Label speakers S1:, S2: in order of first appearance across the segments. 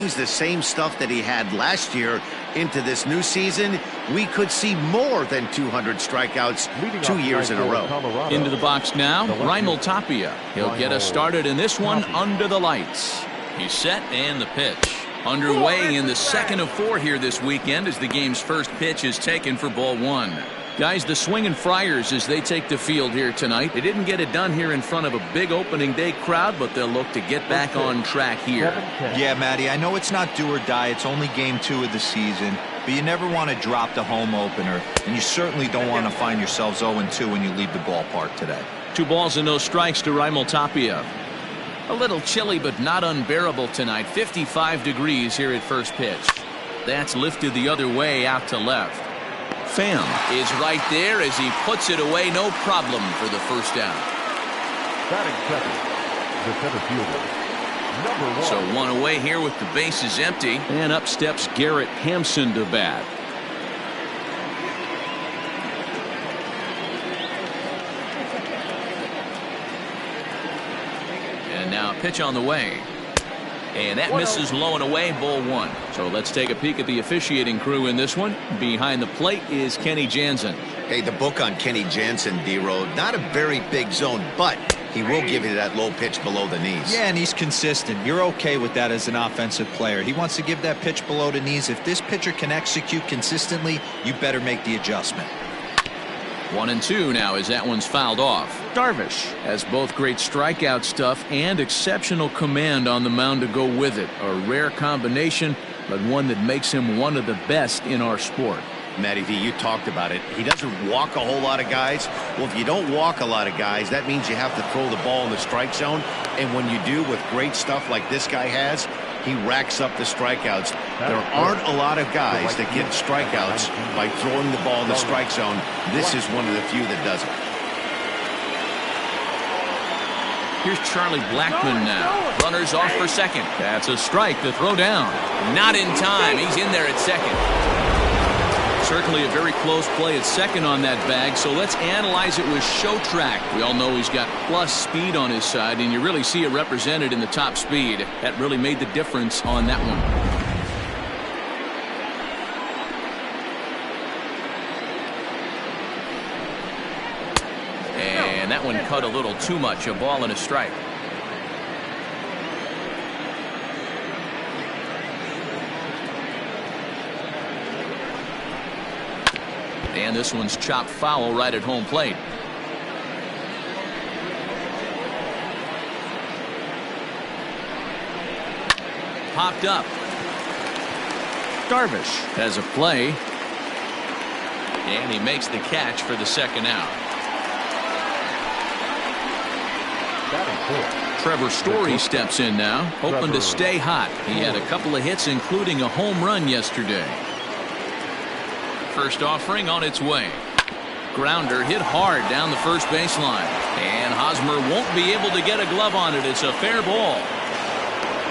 S1: the same stuff that he had last year into this new season, we could see more than 200 strikeouts 2 years in a row.
S2: Into the box now, Raimel Tapia. He'll get us started in this one under the lights. He's set and the pitch. Underway in the second of 4 here this weekend as the game's first pitch is taken for ball 1. Guys, the Swingin' Friars as they take the field here tonight. They didn't get it done here in front of a big opening day crowd, but they'll look to get back on track here.
S3: Yeah, Matty, I know it's not do or die. It's only game 2 of the season, but you never want to drop the home opener, and you certainly don't want to find yourselves 0-2 when you leave the ballpark today.
S2: 2 balls and no strikes to Raimel Tapia. A little chilly but not unbearable tonight. 55 degrees here at first pitch. That's lifted the other way out to left. Pham is right there as he puts it away, no problem for the first down.
S4: Batting second, the center fielder, number 1.
S2: So 1 away here with the bases empty, and up steps Garrett Hampson to bat. And now pitch on the way. And that misses low and away, ball 1. So let's take a peek at the officiating crew in this one. Behind the plate is Kenny Jansen.
S1: Hey, the book on Kenny Jansen, D-Road, not a very big zone, but he will give you that low pitch below the knees.
S3: Yeah, and he's consistent. You're okay with that as an offensive player. He wants to give that pitch below the knees. If this pitcher can execute consistently, you better make the adjustment.
S2: 1-2 now as that one's fouled off. Darvish has both great strikeout stuff and exceptional command on the mound to go with it. A rare combination, but one that makes him one of the best in our sport.
S1: Matty V, you talked about it. He doesn't walk a whole lot of guys. Well, if you don't walk a lot of guys, that means you have to throw the ball in the strike zone. And when you do with great stuff like this guy has, he racks up the strikeouts. There aren't a lot of guys that get strikeouts by throwing the ball in the strike zone. This is one of the few that does it.
S2: Here's Charlie Blackmon now. Runners off for second. That's a strike to throw down. Not in time. He's in there at second. Certainly a very close play at second on that bag, so let's analyze it with show track. We all know he's got plus speed on his side, and you really see it represented in the top speed. That really made the difference on that one. And that one cut a little too much. A ball and a strike. And this one's chopped foul right at home plate. Popped up. Darvish has a play. And he makes the catch for the second out. Trevor Story steps in now, hoping to stay hot. He had a couple of hits, including a home run yesterday. First offering on its way. Grounder hit hard down the first baseline. And Hosmer won't be able to get a glove on it. It's a fair ball.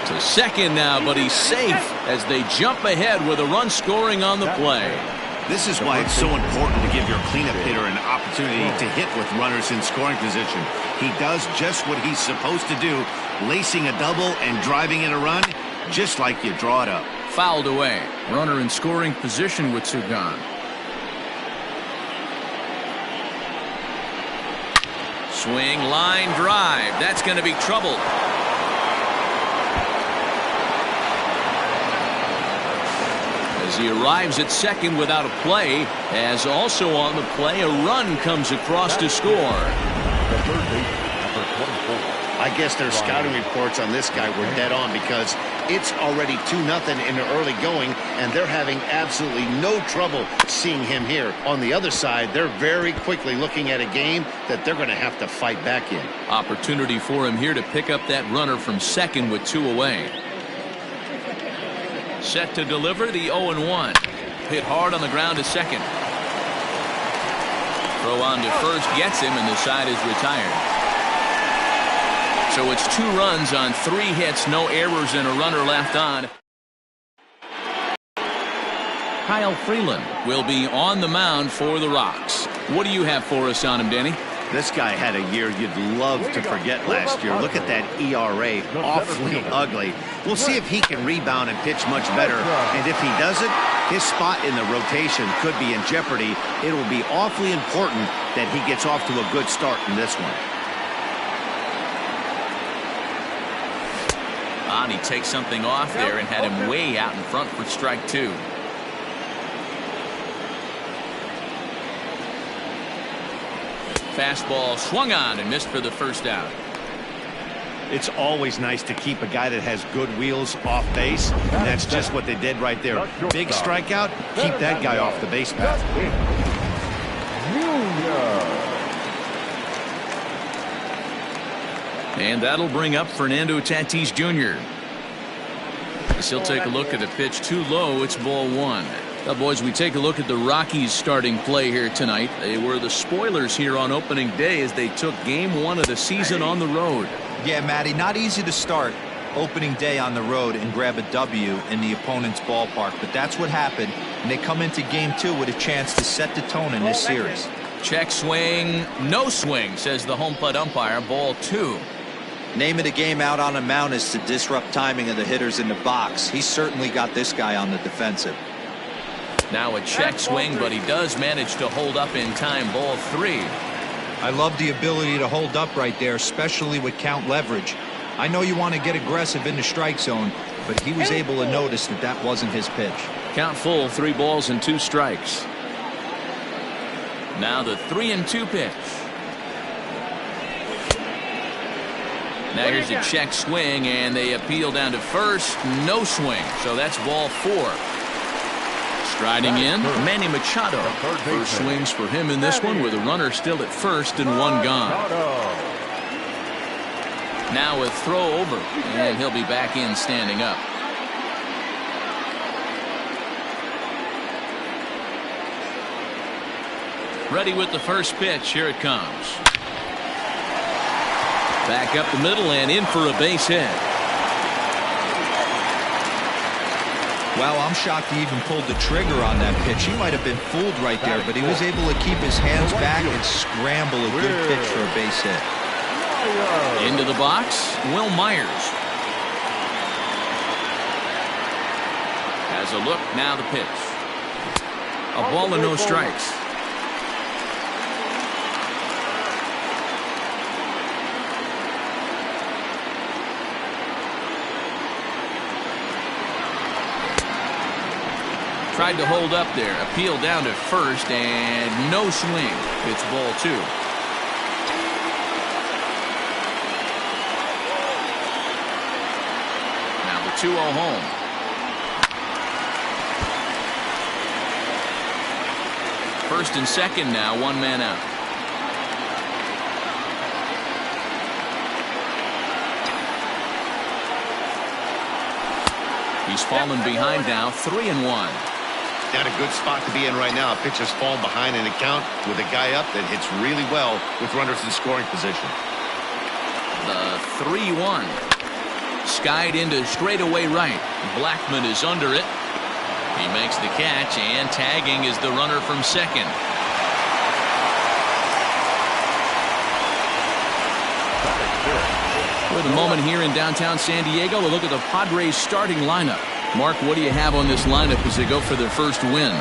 S2: To second now, but he's safe as they jump ahead with a run scoring on the play.
S1: This is why it's so important to give your cleanup hitter an opportunity to hit with runners in scoring position. He does just what he's supposed to do, lacing a double and driving in a run, just like you draw it up.
S2: Fouled away. Runner in scoring position with two gone. Swing, line, drive. That's going to be trouble. As he arrives at second without a play, as also on the play, a run comes across to score.
S1: I guess their scouting reports on this guy were dead on because it's already 2-0 in the early going, and they're having absolutely no trouble seeing him here. On the other side, they're very quickly looking at a game that they're going to have to fight back in.
S2: Opportunity for him here to pick up that runner from second with two away. Set to deliver the 0-1. Hit hard on the ground to second. Throw on to first gets him, and the side is retired. So it's 2 runs on 3 hits, no errors, and a runner left on. Kyle Freeland will be on the mound for the Rocks. What do you have for us on him, Danny?
S1: This guy had a year you'd love to forget last year. Look at that ERA, awfully ugly. We'll see if he can rebound and pitch much better. And if he doesn't, his spot in the rotation could be in jeopardy. It will be awfully important that he gets off to a good start in this one.
S2: And he takes something off there and had him way out in front for strike two. Fastball swung on and missed for the first out.
S1: It's always nice to keep a guy that has good wheels off base, and that's just what they did right there. Big strikeout, keep that guy off the base path.
S2: And that'll bring up Fernando Tatis Jr. As he'll take a look at a pitch too low. It's ball one. Now, boys, we take a look at the Rockies starting play here tonight. They were the spoilers here on opening day as they took game one of the season on the road.
S3: Yeah, Matty, not easy to start opening day on the road and grab a W in the opponent's ballpark, but that's what happened, and they come into game two with a chance to set the tone in this series.
S2: Check swing, no swing, says the home plate umpire. Ball two.
S3: Name of the game out on a mound is to disrupt timing of the hitters in the box. He certainly got this guy on the defensive.
S2: Now a check swing, but he does manage to hold up in time. Ball three.
S3: I love the ability to hold up right there, especially with count leverage. I know you want to get aggressive in the strike zone, but he was able to notice that that wasn't his pitch.
S2: Count full, 3 balls and 2 strikes. Now the 3-2 pitch. Now here's a check swing, and they appeal down to first. No swing, so that's ball 4. Striding in, Manny Machado. First swings for him in this one with a runner still at first and 1 gone. Now a throw over, and he'll be back in standing up. Ready with the first pitch. Here it comes. Back up the middle and in for a base hit.
S3: Wow, I'm shocked he even pulled the trigger on that pitch. He might have been fooled right there, but he was able to keep his hands back and scramble a good pitch for a base hit.
S2: Into the box, Will Myers. Has a look, now the pitch. A ball and no strikes. Tried to hold up there, appeal down to first, and no swing. It's ball 2. Now the 2-0 home. First and second now, 1 man out. He's fallen behind now, 3-1.
S1: Not a good spot to be in right now. A pitcher's fallen behind in the count with a guy up that hits really well with runners in scoring position.
S2: The 3-1. Skied into straightaway right. Blackman is under it. He makes the catch, and tagging is the runner from second. For the moment here in downtown San Diego, a look at the Padres starting lineup. Mark, what do you have on this lineup as they go for their first win?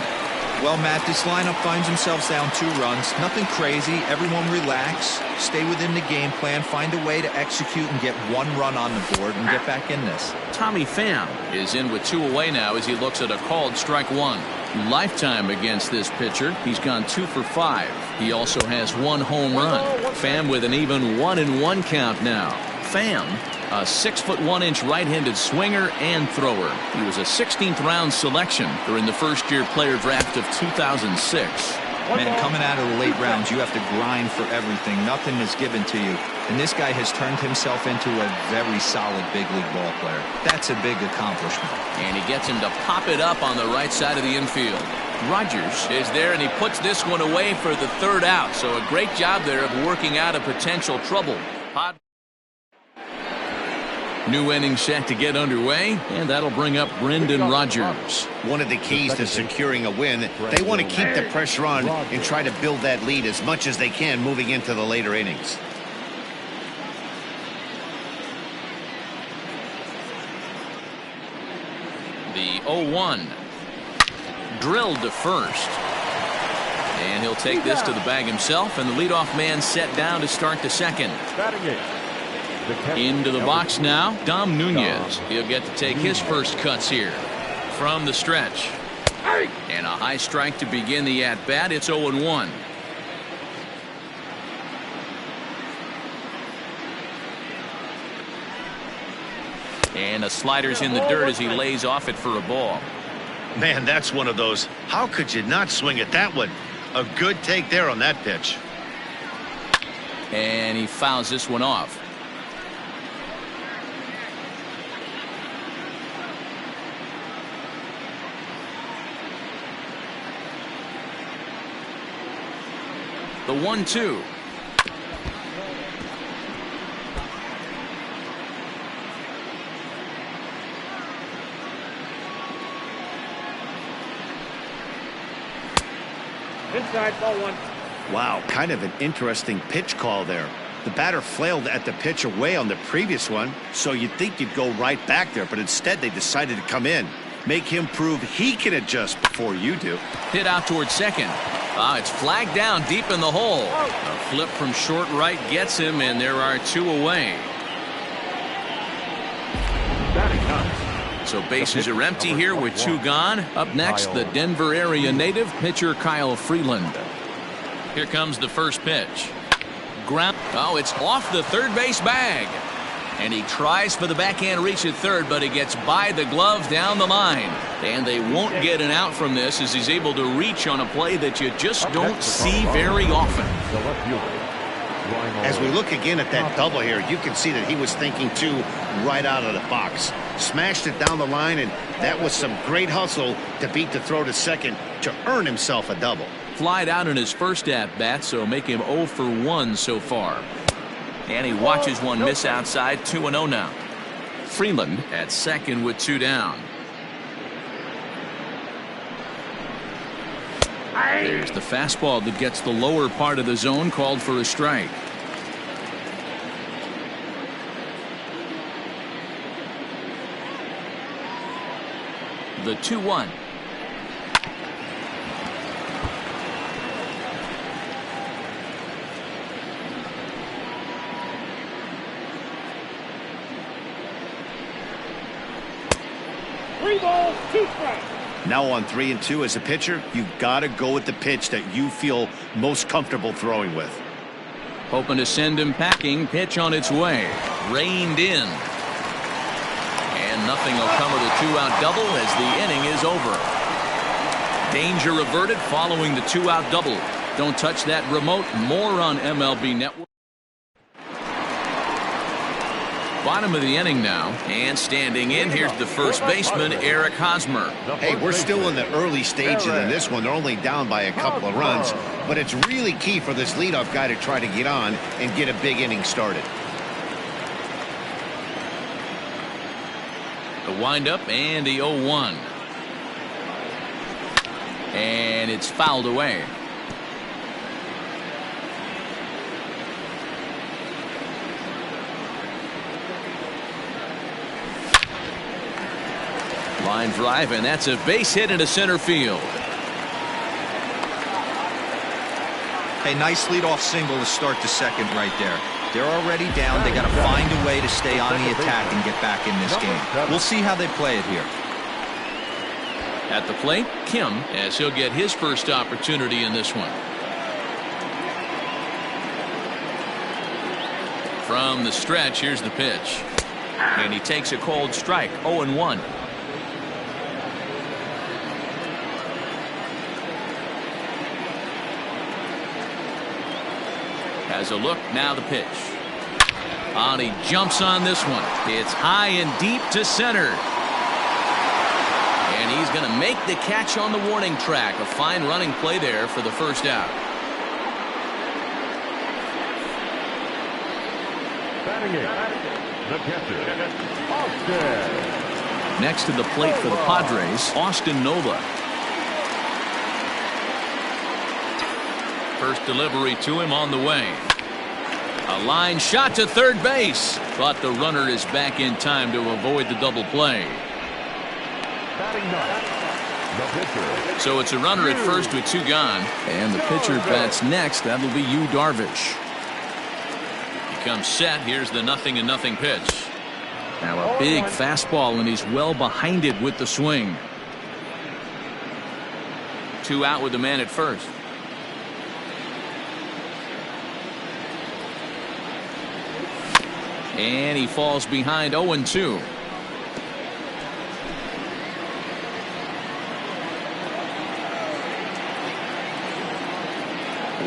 S3: Well, Matt, this lineup finds themselves down 2 runs. Nothing crazy. Everyone relax. Stay within the game plan. Find a way to execute and get 1 run on the board and get back in this.
S2: Tommy Pham is in with 2 away now as he looks at a called strike 1. Lifetime against this pitcher. He's gone 2 for 5. He also has 1 home run. Pham with an even 1-1 count now. Pham, a 6'1" right-handed swinger and thrower. He was a 16th round selection during the first-year player draft of 2006.
S3: Man, coming out of the late rounds, you have to grind for everything. Nothing is given to you. And this guy has turned himself into a very solid big league ball player. That's a big accomplishment.
S2: And he gets him to pop it up on the right side of the infield. Rogers is there, and he puts this one away for the 3rd out. So a great job there of working out a potential trouble. New inning set to get underway, and that'll bring up Brendan Rodgers.
S1: One of the keys to securing a win, they want to keep the pressure on and try to build that lead as much as they can moving into the later innings.
S2: The 0-1. Drilled to first. And he'll take this to the bag himself, and the leadoff man set down to start the second. Into the box now, Dom Nunez. He'll get to take his first cuts here. From the stretch. And a high strike to begin the at-bat. It's 0-1. And a slider's in the dirt as he lays off it for a ball.
S1: Man, that's one of those. How could you not swing at that one? A good take there on that pitch.
S2: And he fouls this one off. The 1-2.
S5: Inside, ball one.
S1: Wow, kind of an interesting pitch call there. The batter flailed at the pitch away on the previous one, so you'd think you'd go right back there, but instead they decided to come in. Make him prove he can adjust before you do.
S2: Hit out towards second. It's flagged down deep in the hole. A flip from short right gets him, and there are two away. So bases are empty here with two gone. Up next, the Denver area native pitcher Kyle Freeland. Here comes the first pitch. Ground. Oh, it's off the third base bag. And he tries for the backhand reach at third, but he gets by the glove down the line. And they won't get an out from this as he's able to reach on a play that you just don't see very often.
S1: As we look again at that double here, you can see that he was thinking too right out of the box. Smashed it down the line, and that was some great hustle to beat the throw to second to earn himself a double.
S2: Flied out in his first at-bat, so make him 0 for 1 so far. And he watches one miss outside. 2-0 now. Freeland at second with two down. There's the fastball that gets the lower part of the zone, called for a strike. The 2-1.
S1: Now on 3-2 as a pitcher, you've got to go with the pitch that you feel most comfortable throwing with.
S2: Hoping to send him packing. Pitch on its way. Reined in. And nothing will come of the two-out double as the inning is over. Danger averted following the two-out double. Don't touch that remote. More on MLB Network. Bottom of the inning now, and standing in, here's the first baseman, Eric Hosmer.
S1: Hey, we're still in the early stages in this one. They're only down by a couple of runs, but it's really key for this leadoff guy to try to get on and get a big inning started.
S2: The windup and the 0-1. And it's fouled away. Line drive, and that's a base hit into center field.
S3: Hey, nice leadoff single to start the second right there. They're already down. They got to find a way to stay on the attack and get back in this game. We'll see how they play it here.
S2: At the plate, Kim, as he'll get his first opportunity in this one. From the stretch, here's the pitch. And he takes a cold strike. 0-1. Has a look, now the pitch. And he jumps on this one. It's high and deep to center. And he's going to make the catch on the warning track. A fine running play there for the first out.
S4: Batting eighth, The catcher, Austin.
S2: Next to the plate for the Padres, Austin Nova. First delivery to him on the way. A line shot to third base, but the runner is back in time to avoid the double play.
S4: Batting ninth, the pitcher.
S2: So it's a runner at first with 2 gone, and the pitcher bats next. That'll be Yu Darvish. He comes set. Here's the 0-0 pitch. Now a big fastball, and he's well behind it with the swing. 2 out with the man at first. And he falls behind 0-2.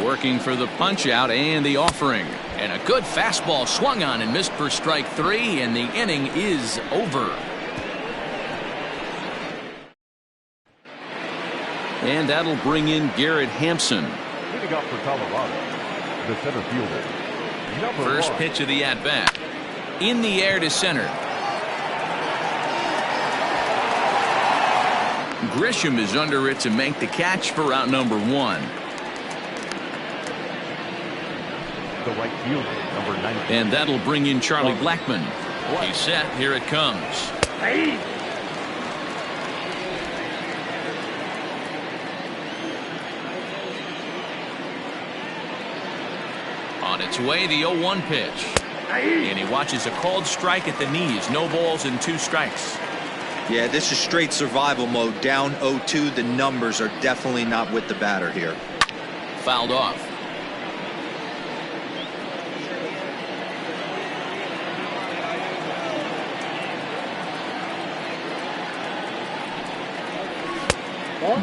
S2: Working for the punch out and the offering. And a good fastball swung on and missed for strike 3, and the inning is over. And that'll bring in Garrett Hampson.
S4: Leading up for Colorado, the center fielder.
S2: First pitch of the at-bat. In the air to center. Grisham is under it to make the catch for out number 1.
S4: The right fielder, number 19.
S2: And that'll bring in Charlie Blackmon. He's set. Here it comes. On its way, the 0-1 pitch. And he watches a called strike at the knees. No balls and 2 strikes.
S3: Yeah, this is straight survival mode. Down 0-2. The numbers are definitely not with the batter here.
S2: Fouled off.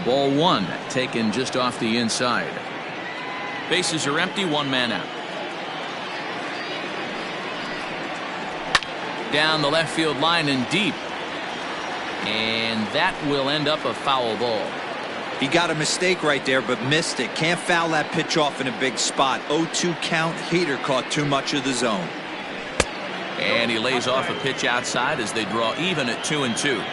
S2: Ball 1 taken just off the inside. Bases are empty. 1 man out. Down the left field line and deep. And that will end up a foul ball.
S3: He got a mistake right there, but missed it. Can't foul that pitch off in a big spot. 0-2 count. Heater caught too much of the zone.
S2: And he lays off a pitch outside as they draw even at 2-2.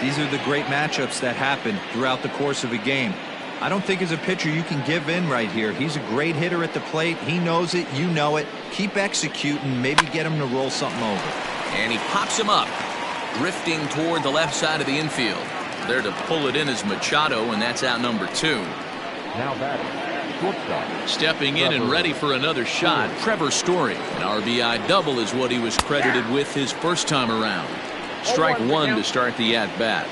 S3: These are the great matchups that happen throughout the course of a game. I don't think as a pitcher you can give in right here. He's a great hitter at the plate. He knows it. You know it. Keep executing. Maybe get him to roll something over.
S2: And he pops him up, drifting toward the left side of the infield. There to pull it in is Machado, and that's out number 2.
S4: Now batting, shortstop.
S2: Stepping in and ready for another shot, Trevor Story. An RBI double is what he was credited with his first time around. Strike 1 to start the at-bat.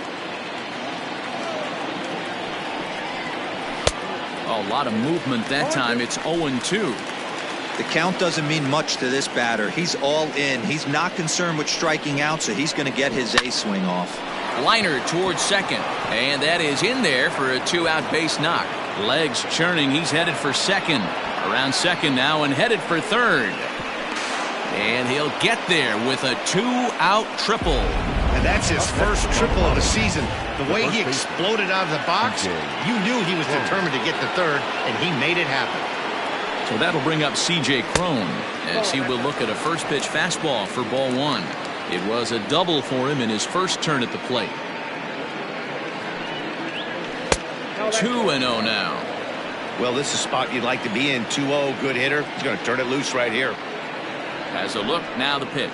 S2: A lot of movement that time. It's 0-2.
S3: The count doesn't mean much to this batter. He's all in. He's not concerned with striking out, so he's going to get his A swing off.
S2: Liner towards second, and that is in there for a 2-out base knock. Legs churning. He's headed for second. Around second now and headed for third. And he'll get there with a 2-out triple.
S1: And that's his first triple of the season. The way he exploded out of the box, you knew he was determined to get to third, and he made it happen.
S2: So that'll bring up C.J. Cron as he will look at a first pitch fastball for ball 1. It was a double for him in his first turn at the plate. 2-0 now.
S1: Well, this is a spot you'd like to be in. 2-0, good hitter. He's going to turn it loose right here.
S2: Has a look, now the pitch.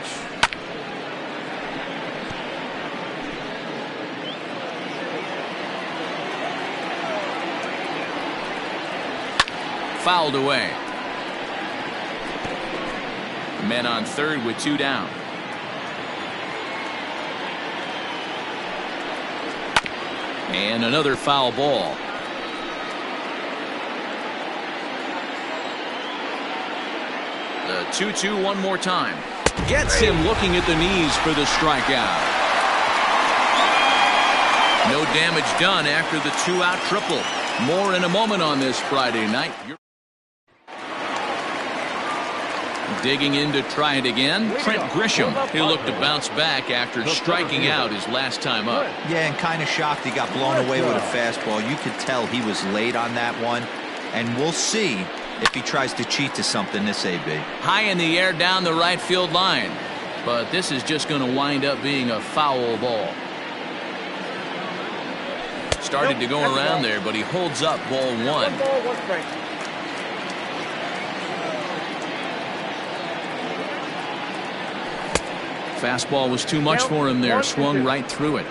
S2: Fouled away. Men on third with 2 down. And another foul ball. The 2-2 one more time. Gets him looking at the knees for the strikeout. No damage done after the 2-out triple. More in a moment on this Friday night. Digging in to try it again, Trent Grisham. He'll look to bounce back after striking out his last time up.
S3: Yeah, and kind of shocked he got blown away with a fastball. You could tell he was late on that one. And we'll see if he tries to cheat to something this AB.
S2: High in the air down the right field line. But this is just going to wind up being a foul ball. Started to go around there, but he holds up ball one. Fastball was too much for him there. Swung right through it.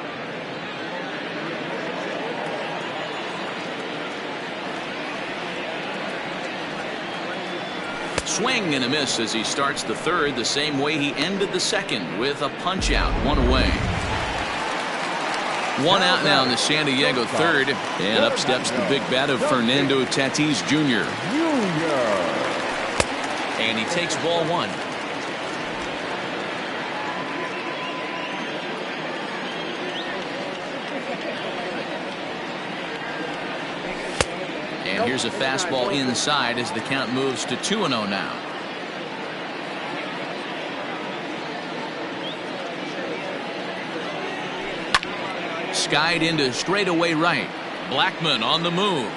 S2: Swing and a miss as he starts the third the same way he ended the second, with a punch out, one away. One out now in the San Diego third, and up steps the big bat of Fernando Tatis Jr. And he takes ball one. And here's a fastball inside as the count moves to 2-0 now. Skied into straightaway right. Blackmon on the move.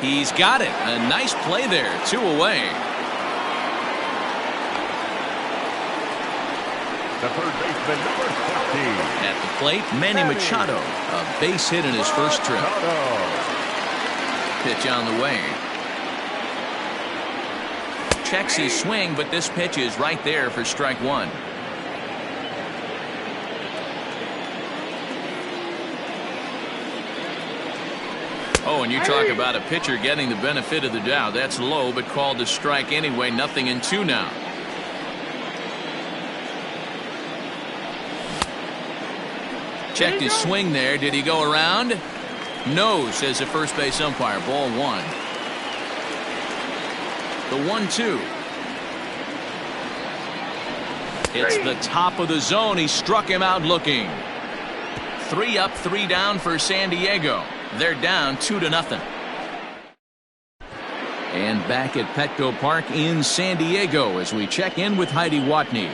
S2: He's got it. A nice play there. 2 away.
S4: The third baseman, number 15.
S2: At the plate, Manny Machado. A base hit in his first trip. Pitch on the way. Checks his swing, but this pitch is right there for strike one. Oh, and you talk about a pitcher getting the benefit of the doubt. That's low, but called a strike anyway. 0-2 now. Checked his swing there. Did he go around? No, says the first base umpire. Ball one. The 1-2. It's the top of the zone. He struck him out looking. 3 up, 3 down for San Diego. They're down 2-0. And back at Petco Park in San Diego as we check in with Heidi Watney.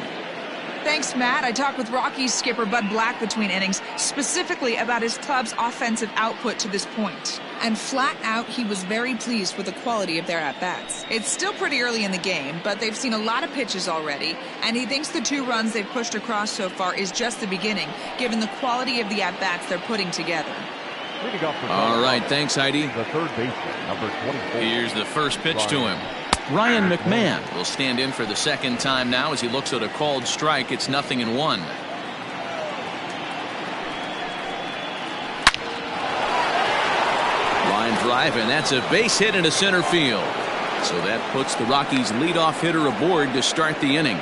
S5: Thanks, Matt. I talked with Rockies skipper Bud Black between innings, specifically about his club's offensive output to this point. And flat out, he was very pleased with the quality of their at-bats. It's still pretty early in the game, but they've seen a lot of pitches already, and he thinks the 2 runs they've pushed across so far is just the beginning, given the quality of the at-bats they're putting together.
S2: All right, thanks, Heidi.
S4: The third baseman, number 24.
S2: Here's the first pitch to him. Ryan McMahon will stand in for the second time now as he looks at a called strike. It's 0-1. Line drive, and that's a base hit into center field. So that puts the Rockies' leadoff hitter aboard to start the inning.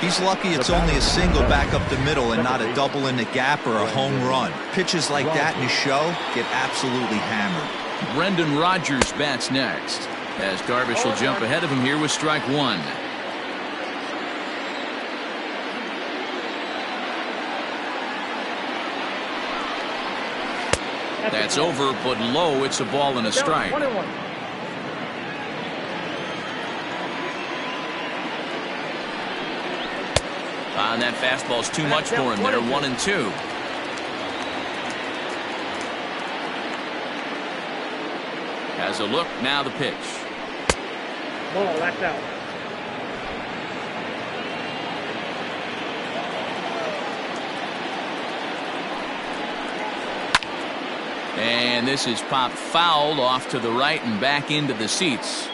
S3: He's lucky it's only a single back up the middle and not a double in the gap or a home run. Pitches like that in the show get absolutely hammered.
S2: Brendan Rodgers bats next, as Darvish will jump ahead of him here with strike one. That's over, but low. It's a ball and a strike. And that fastball's too much for him. They're 1-2. Has a look, now the pitch.
S6: Ball, left out.
S2: And this is popped foul off to the right and back into the seats.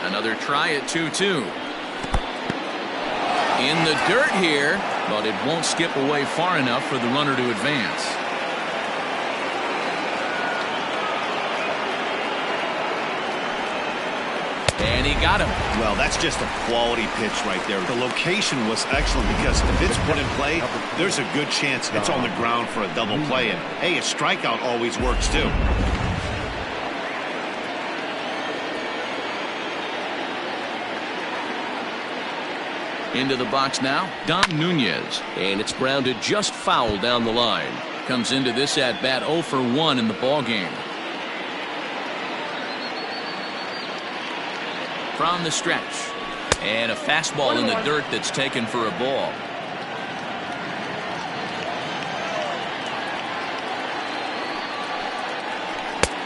S2: Another try at 2-2. In the dirt here, but it won't skip away far enough for the runner to advance. And he got him.
S1: Well, that's just a quality pitch right there. The location was excellent because if it's put in play, there's a good chance it's on the ground for a double play. And, hey, a strikeout always works, too.
S2: Into the box now, Don Nunez, and it's grounded just foul down the line. Comes into this at bat 0 for 1 in the ball game. From the stretch, and a fastball in the dirt that's taken for a ball.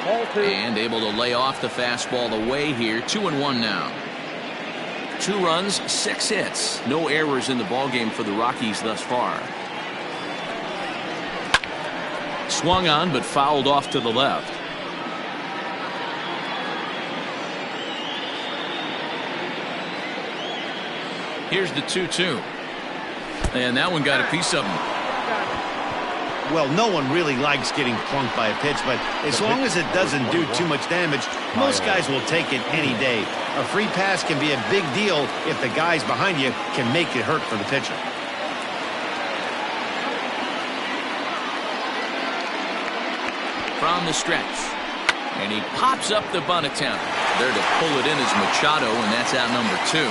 S6: Ball 2.
S2: And able to lay off the fastball away here. 2-1 now. 2 runs, 6 hits. No errors in the ballgame for the Rockies thus far. Swung on, but fouled off to the left. Here's the 2-2. And that one got a piece of him.
S1: Well, no one really likes getting plunked by a pitch, but as long as it doesn't do too much damage, most guys will take it any day. A free pass can be a big deal if the guys behind you can make it hurt for the pitcher.
S2: From the stretch. And he pops up the bunt attempt. There to pull it in is Machado, and that's out number 2.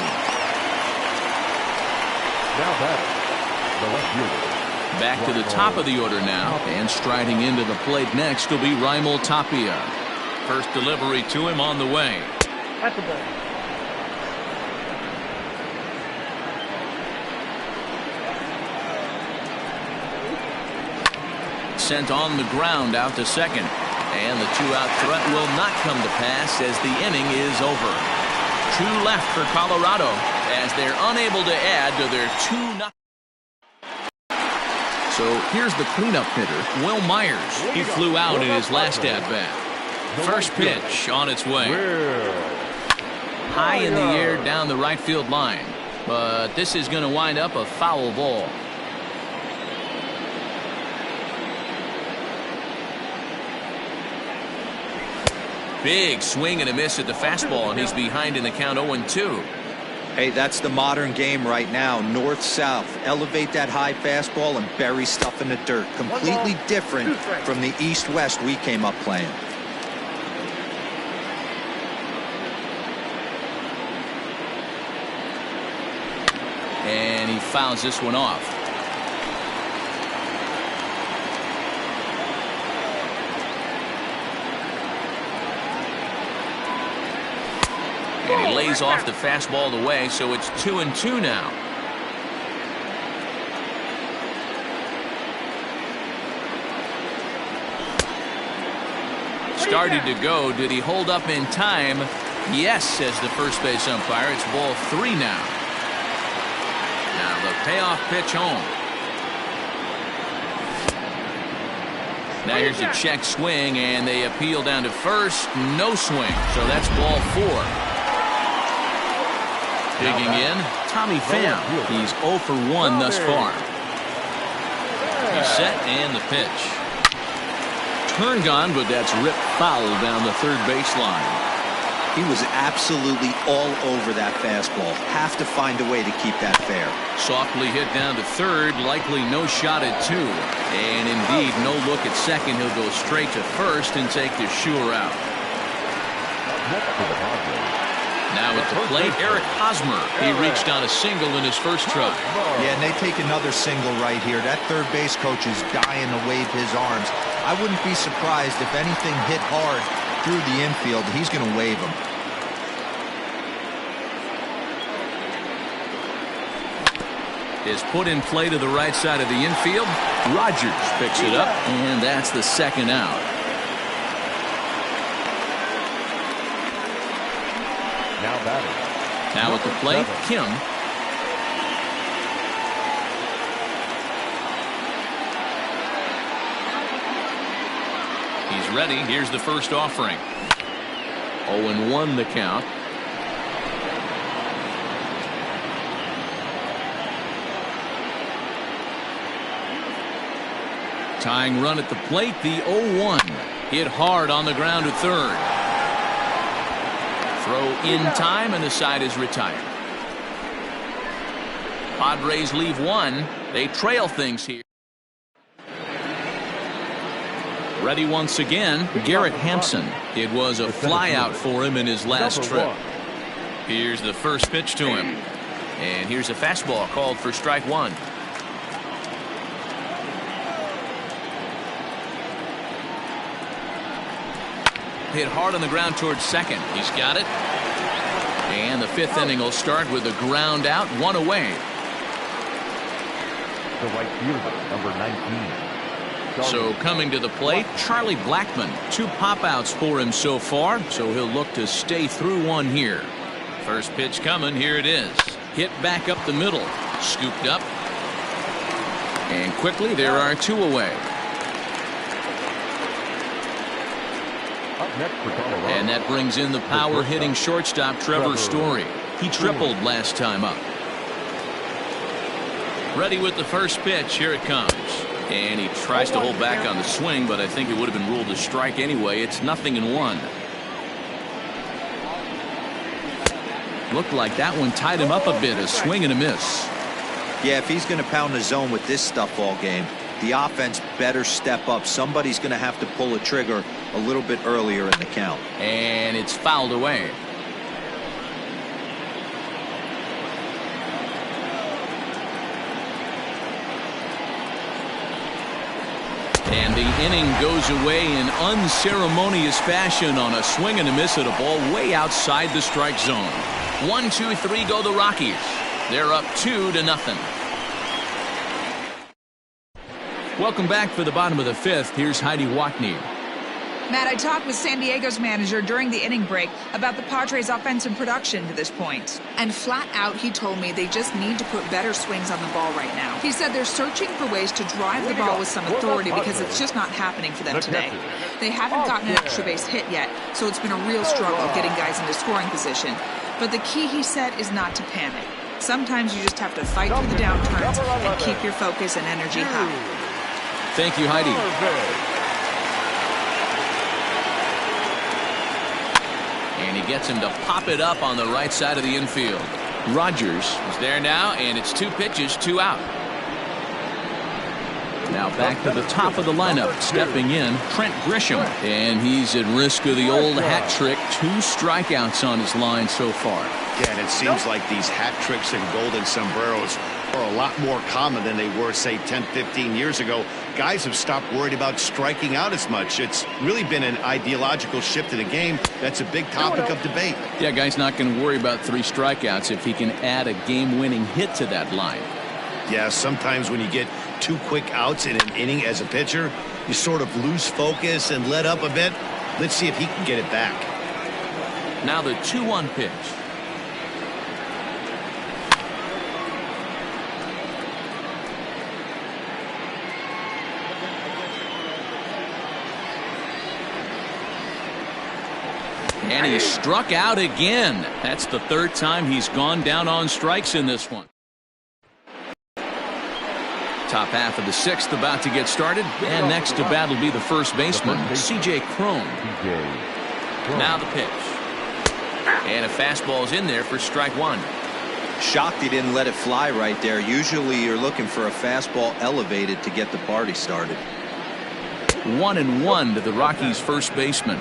S4: Now batting, the left fielder.
S2: Back to the top of the order now, and striding into the plate next will be Raimel Tapia. First delivery to him on the way.
S6: That's a ball.
S2: Sent on the ground out to second, and the 2-out threat will not come to pass as the inning is over. 2 left for Colorado as they're unable to add to their 2-0. So here's the cleanup hitter, Will Myers. He flew out in his last at-bat. First pitch on its way. High in the air down the right field line. But this is going to wind up a foul ball. Big swing and a miss at the fastball, and he's behind in the count 0-2.
S3: Hey, that's the modern game right now. North-south. Elevate that high fastball and bury stuff in the dirt. Completely different from the east-west we came up playing.
S2: And he fouls this one off. And he lays off the fastball away, so it's 2-2 now. Started to go. Did he hold up in time? Yes, says the first base umpire. It's ball 3 now. Now the payoff pitch home. Now here's a check swing, and they appeal down to first. No swing, so that's ball 4. Digging in, Tommy Pham. He's 0 for 1 thus far. He's set and the pitch. Turn gone, but that's ripped foul down the third baseline.
S3: He was absolutely all over that fastball. Have to find a way to keep that fair.
S2: Softly hit down to third, likely no shot at 2. And indeed, no look at second. He'll go straight to first and take the sure out. Now at the plate, Eric Hosmer. He reached on a single in his first try.
S3: Yeah, and they take another single right here. That third base coach is dying to wave his arms. I wouldn't be surprised if anything hit hard through the infield. He's going to wave them.
S2: Is put in play to the right side of the infield. Rogers picks it up, and that's the second out.
S4: Now batting.
S2: Now at the plate, Kim. He's ready. Here's the first offering. 0-1 the count. Tying run at the plate, the 0-1. Hit hard on the ground to third. Throw in time, and the side is retired. Padres leave 1. They trail things here. Ready once again, Garrett Hampson. It was a flyout for him in his last trip. Here's the first pitch to him. And here's a fastball called for strike 1. Hit hard on the ground towards second. He's got it. And the 5th inning will start with a ground out, 1 away.
S4: The right fielder, number 19.
S2: So coming to the plate, Charlie Blackmon. 2 pop-outs for him so far, so he'll look to stay through one here. First pitch coming, here it is. Hit back up the middle, scooped up. And quickly there are 2 away.
S4: Up next for Colorado.
S2: And that brings in the power-hitting shortstop Trevor Story. He tripled last time up. Ready with the first pitch. Here it comes. And he tries to hold back on the swing, but I think it would have been ruled a strike anyway. It's 0-1. Looked like that one tied him up a bit. A swing and a miss.
S3: Yeah, if he's going to pound the zone with this stuff all game, the offense better step up. Somebody's going to have to pull a trigger a little bit earlier in the count.
S2: And it's fouled away. And the inning goes away in unceremonious fashion on a swing and a miss at a ball way outside the strike zone. 1, 2, 3 go the Rockies. They're up 2-0. Welcome back for the bottom of the 5th. Here's Heidi Watney.
S5: Matt, I talked with San Diego's manager during the inning break about the Padres' offensive production to this point. And flat out, he told me they just need to put better swings on the ball right now. He said they're searching for ways to drive the ball with some authority because it's just not happening for them today. They haven't gotten an extra base hit yet, so it's been a real struggle getting guys into scoring position. But the key, he said, is not to panic. Sometimes you just have to fight through the downturns and keep your focus and energy high.
S2: Thank you, Heidi. And he gets him to pop it up on the right side of the infield. Rogers is there now, and it's 2 pitches, 2 out. Now back to the top of the lineup, stepping in, Trent Grisham. And he's at risk of the old hat trick. 2 strikeouts on his line so far.
S1: Yeah, and it seems like these hat tricks and golden sombreros are a lot more common than they were, say, 10, 15 years ago. Guys have stopped worried about striking out as much. It's really been an ideological shift in the game. That's a big topic of debate.
S2: Yeah, guy's not going to worry about 3 strikeouts if he can add a game-winning hit to that line.
S1: Yeah, sometimes when you get 2 quick outs in an inning as a pitcher, you sort of lose focus and let up a bit. Let's see if he can get it back.
S2: Now the 2-1 pitch. And he struck out again. That's the 3rd time he's gone down on strikes in this one. Top half of the 6th about to get started. And next to bat will be the first baseman, C.J. Cron. Now the pitch. And a fastball is in there for strike 1.
S3: Shocked he didn't let it fly right there. Usually you're looking for a fastball elevated to get the party started.
S2: 1-1 to the Rockies' first baseman.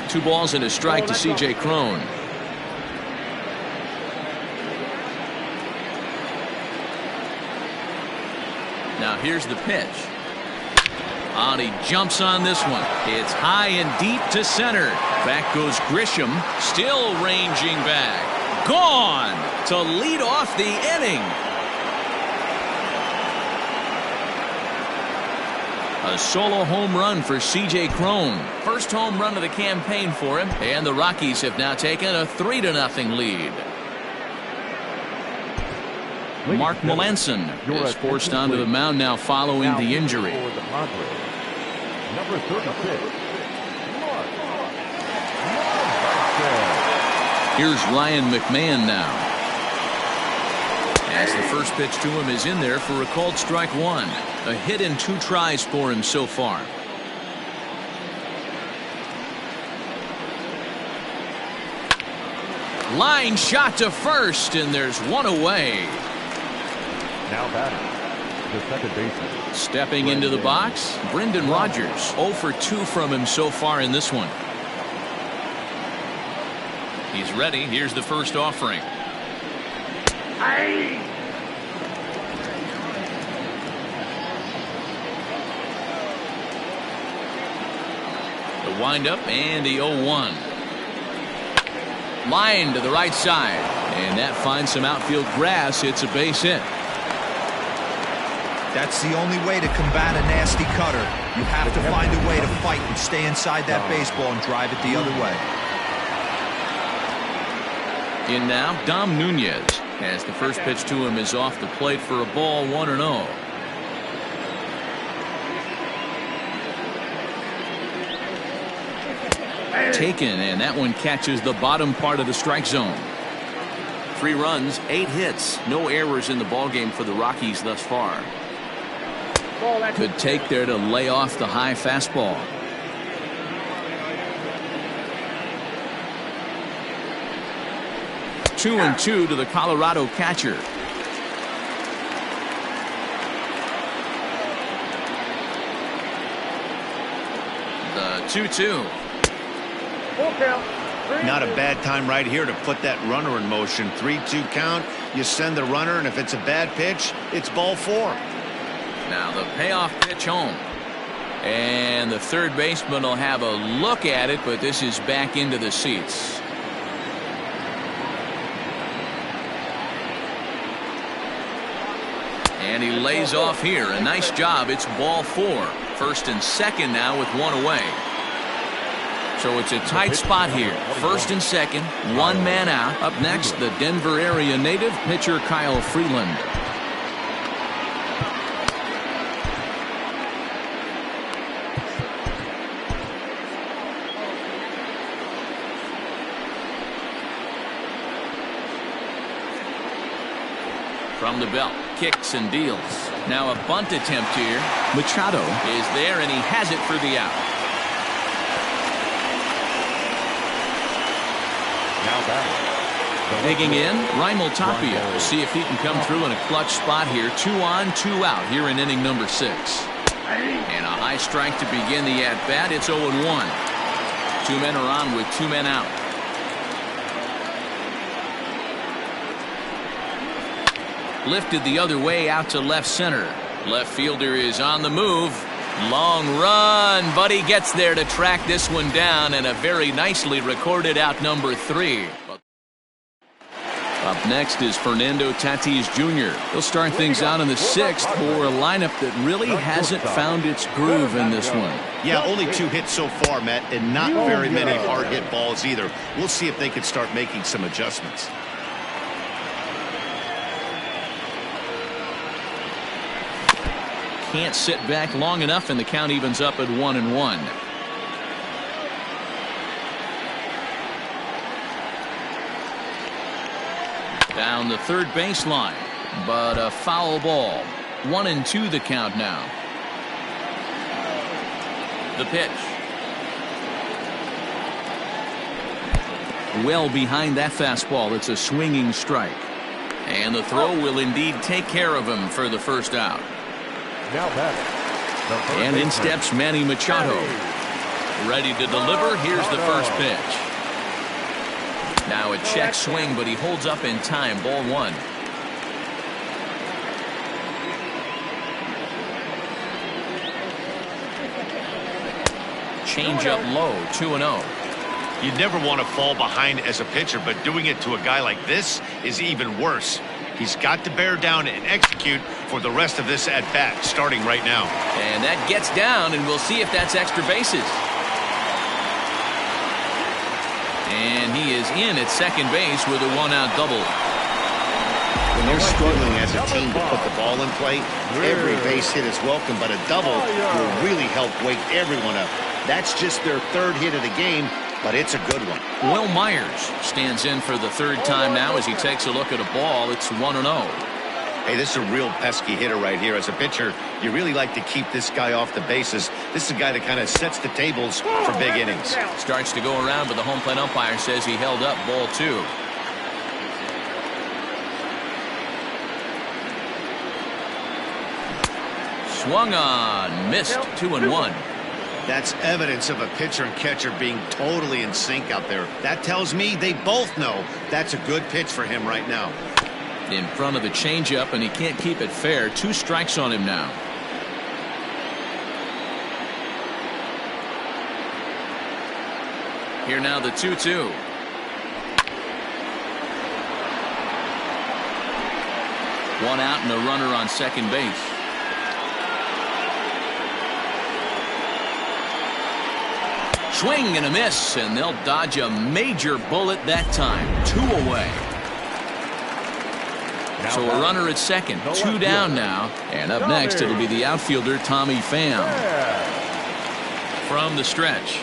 S2: Two balls and a strike to C.J. Cron. Now here's the pitch. And he jumps on this one. It's high and deep to center. Back goes Grisham, still ranging back. Gone to lead off the inning. A solo home run for C.J. Cron. First home run of the campaign for him. And the Rockies have now taken a 3-0 lead. Mark Melanson is forced onto the mound now following the injury.
S4: Number 36.
S2: Here's Ryan McMahon now. As the first pitch to him is in there for a called strike 1. A hit in 2 tries for him so far. Line shot to first, and there's one away.
S4: Now batting, the second baseman.
S2: Stepping into the box, Brendan Rodgers. 0 for 2 from him so far in this one. He's ready. Here's the first offering. The windup and the 0-1. Line to the right side. And that finds some outfield grass. It's a base hit.
S3: That's the only way to combat a nasty cutter. You have to find a way to fight and stay inside that baseball and drive it the other way.
S2: In now, Dom Nunez, as the first pitch to him is off the plate for a ball, 1-0. Taken, and that one catches the bottom part of the strike zone. 3 runs, 8 hits, no errors in the ballgame for the Rockies thus far. Good take there to lay off the high fastball. Two and two to the Colorado catcher. The 2-2.
S1: Not a bad time right here to put that runner in motion. 3-2 count. You send the runner, and if it's a bad pitch, it's ball 4.
S2: Now the payoff pitch home. And the third baseman will have a look at it, but this is back into the seats. And he lays off here. A nice job. It's ball 4. First and second now with 1 away. So it's a tight spot here. First and second, 1 man out. Up next, the Denver area native pitcher Kyle Freeland. From the belt, kicks and deals. Now a bunt attempt here. Machado is there, and he has it for the out.
S4: Now batting.
S2: Digging in, Raimel Tapia. We'll see if he can come through in a clutch spot here. 2 on, 2 out here in inning number 6. And a high strike to begin the at-bat. It's 0-1. 2 men are on with 2 men out. Lifted the other way out to left center. Left fielder is on the move. Long run, but he gets there to track this one down, and a very nicely recorded out number 3. Up next is Fernando Tatis Jr. He'll start things out in the 6th for a lineup that really hasn't found its groove in this one.
S1: Yeah, only 2 hits so far, Matt, and not very many hard hit balls either. We'll see if they can start making some adjustments.
S2: Can't sit back long enough, and the count evens up at 1-1. Down the third baseline, but a foul ball. 1-2 the count now. The pitch. Well behind that fastball. It's a swinging strike. And the throw will indeed take care of him for the first out.
S4: Now batting.
S2: And in steps Manny Machado. Ready to deliver. Here's the first pitch. Now a check swing, but he holds up in time. Ball 1. Change up low. 2-0.
S1: You never want to fall behind as a pitcher, but doing it to a guy like this is even worse. He's got to bear down and execute for the rest of this at-bat, starting right now.
S2: And that gets down, and we'll see if that's extra bases. And he is in at second base with a 1-out double.
S1: When they're struggling as a team to put the ball in play, every base hit is welcome, but a double will really help wake everyone up. That's just their 3rd hit of the game, but it's a good one.
S2: Will Myers stands in for the 3rd time now as he takes a look at a ball. It's 1-0.
S1: Hey, this is a real pesky hitter right here. As a pitcher, you really like to keep this guy off the bases. This is a guy that kind of sets the tables for big innings.
S2: Starts to go around, but the home plate umpire says he held up. Ball 2. Swung on, missed. 2-1.
S1: That's evidence of a pitcher and catcher being totally in sync out there. That tells me they both know that's a good pitch for him right now.
S2: In front of the changeup, and he can't keep it fair. 2 strikes on him now. Here now the 2-2. One out and a runner on second base. Swing and a miss, and they'll dodge a major bullet that time. 2 away. So a runner at second, 2 down now. And up next, it'll be the outfielder, Tommy Pham. From the stretch.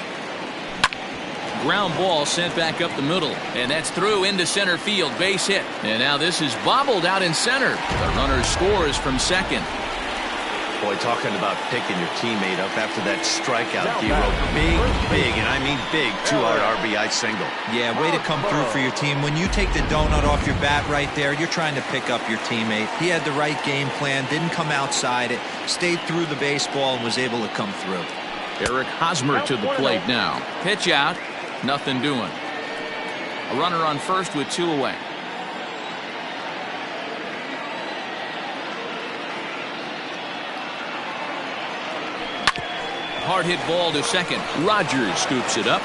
S2: Ground ball sent back up the middle. And that's through into center field. Base hit. And now this is bobbled out in center. The runner scores from second.
S1: Boy, talking about picking your teammate up after that strikeout, D-Row. Big, and I mean big, 2-out RBI single.
S3: Yeah, way to come through for your team. When you take the donut off your bat right there, you're trying to pick up your teammate. He had the right game plan, didn't come outside it, stayed through the baseball, and was able to come through.
S2: Eric Hosmer to the plate now. Pitch out, nothing doing. A runner on first with 2 away. Hard hit ball to second. Rogers scoops it up.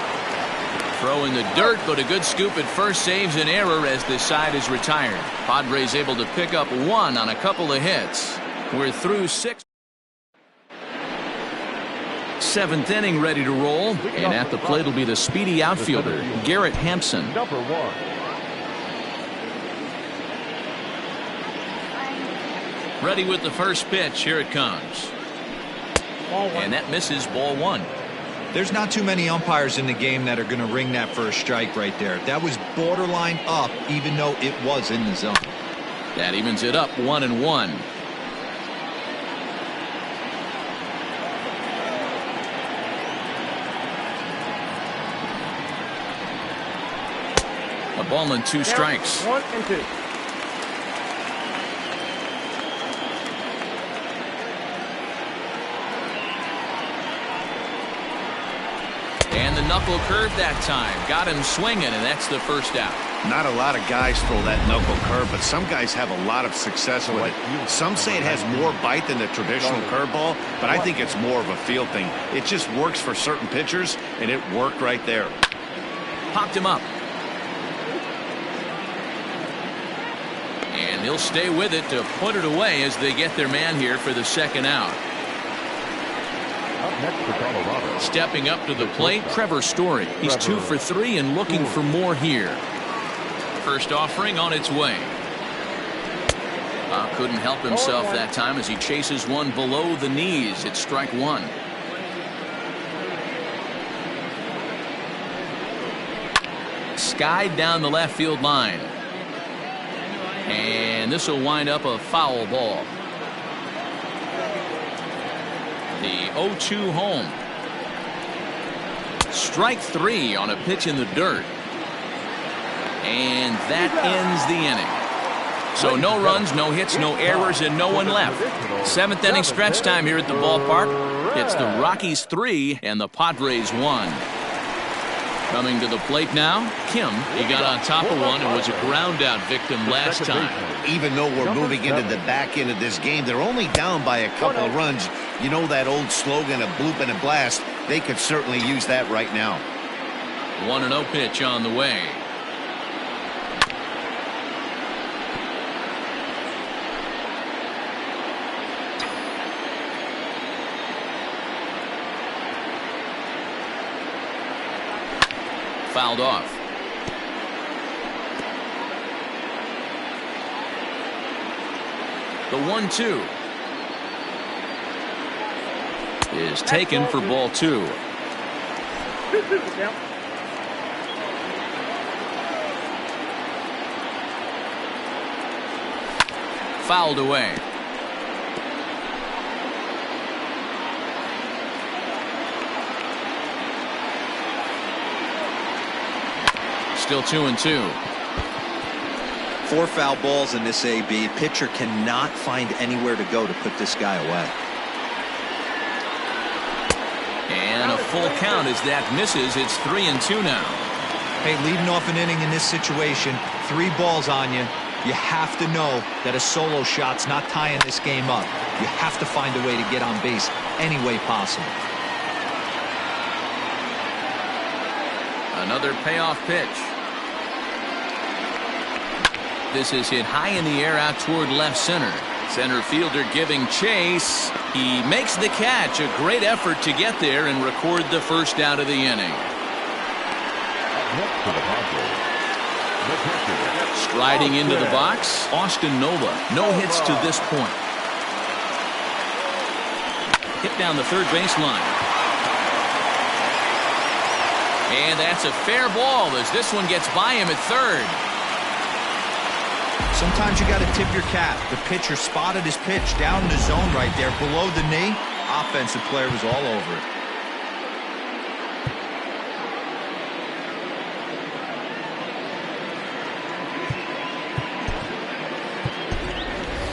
S2: Throw in the dirt, but a good scoop at first saves an error as this side is retired. Padres able to pick up 1 on a couple of hits. We're through 6. 7th inning ready to roll. And at the plate will be the speedy outfielder, Garrett Hampson.
S4: Number 1.
S2: Ready with the first pitch. Here it comes. And that misses, ball 1.
S3: There's not too many umpires in the game that are going to ring that first strike right there. That was borderline up, even though it was in the zone.
S2: That evens it up 1-1. A ball and 2 strikes.
S6: 1 and 2.
S2: And the knuckle curve that time. Got him swinging, and that's the first out.
S1: Not a lot of guys throw that knuckle curve, but some guys have a lot of success with it. Some say it has more bite than the traditional curveball, but I think it's more of a feel thing. It just works for certain pitchers, and it worked right there.
S2: Popped him up. And he'll stay with it to put it away as they get their man here for the second out.
S4: Up next for Colorado.
S2: Stepping up to the plate, Trevor Story. He's 2 for 3 and looking for more here. First offering on its way. Couldn't help himself that time as he chases one below the knees. It's strike 1. Skied down the left field line. And this will wind up a foul ball. The 0-2 home. Strike 3 on a pitch in the dirt. And that ends the inning. So no runs, no hits, no errors, and no one left. 7th inning stretch time here at the ballpark. It's the Rockies 3 and the Padres 1. Coming to the plate now, Kim. He got on top of one and was a ground out victim last time.
S1: Even though we're moving into the back end of this game, they're only down by a couple of runs. You know that old slogan of bloop and a blast? They could certainly use that right now.
S2: 1-0 pitch on the way. Fouled off. The 1-2 is taken for ball 2. Fouled away. Still 2-2.
S3: 4 foul balls in this AB. Pitcher cannot find anywhere to go to put this guy away.
S2: And a full count as that misses. It's 3-2 now.
S3: Hey, leading off an inning in this situation, 3 balls on you. You have to know that a solo shot's not tying this game up. You have to find a way to get on base any way possible.
S2: Another payoff pitch. This is hit high in the air out toward left center. Center fielder giving chase. He makes the catch. A great effort to get there and record the first out of the inning. Striding into the box, Austin Nola. No hits to this point. Hit down the third baseline. And that's a fair ball as this one gets by him at third.
S3: Sometimes you got to tip your cap. The pitcher spotted his pitch down in the zone right there below the knee. Offensive player was all over it.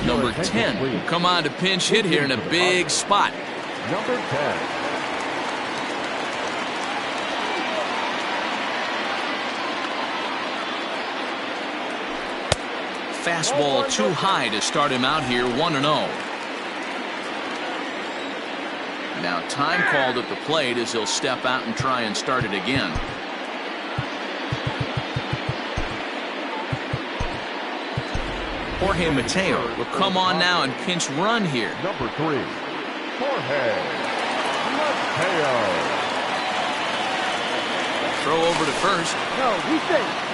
S2: Number 10 will come on to pinch hit here in a big spot.
S4: Number 10.
S2: Fastball too high to start him out here 1-0. Now time called at the plate as he'll step out and try and start it again. Jorge Mateo will come on now and pinch run here.
S4: Number 3, Jorge Mateo.
S2: Throw over to first.
S6: No, he's safe.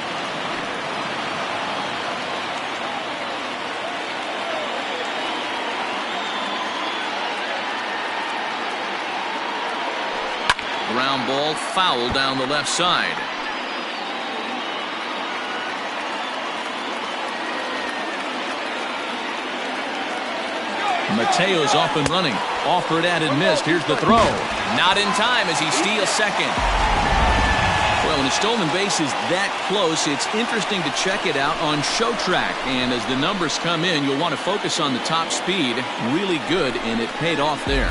S2: Ground ball foul down the left side. Mateo's off and running. Offered at and missed. Here's the throw. Not in time as he steals second. Well, when a stolen base is that close, it's interesting to check it out on Show Track. And as the numbers come in, you'll want to focus on the top speed. Really good, and it paid off there.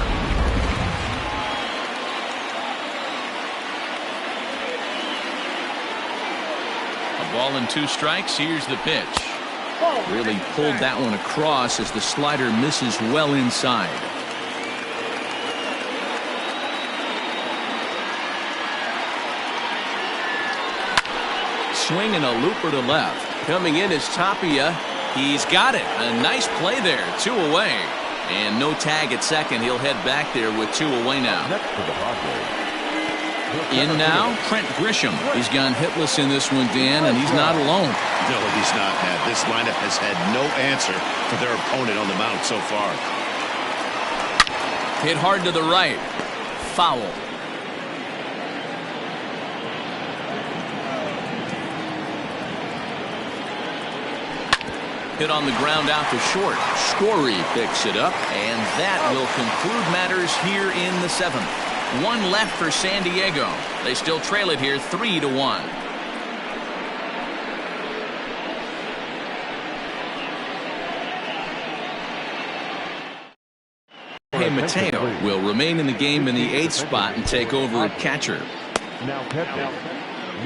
S2: A ball and 2 strikes. Here's the pitch. Really pulled that one across as the slider misses well inside. Swinging a looper to left. Coming in is Tapia. He's got it. A nice play there. 2 away. And no tag at second. He'll head back there with 2 away now. In now, Trent Grisham. He's gone hitless in this one, Dan, and he's not alone.
S1: No, he's not, Matt. This lineup has had no answer for their opponent on the mound so far.
S2: Hit hard to the right. Foul. Hit on the ground out to short. Story picks it up, and that will conclude matters here in the 7th. 1 left for San Diego. They still trail it here 3-1. Jorge Mateo will remain in the game in the 8th spot and take over at catcher.
S4: Now catching,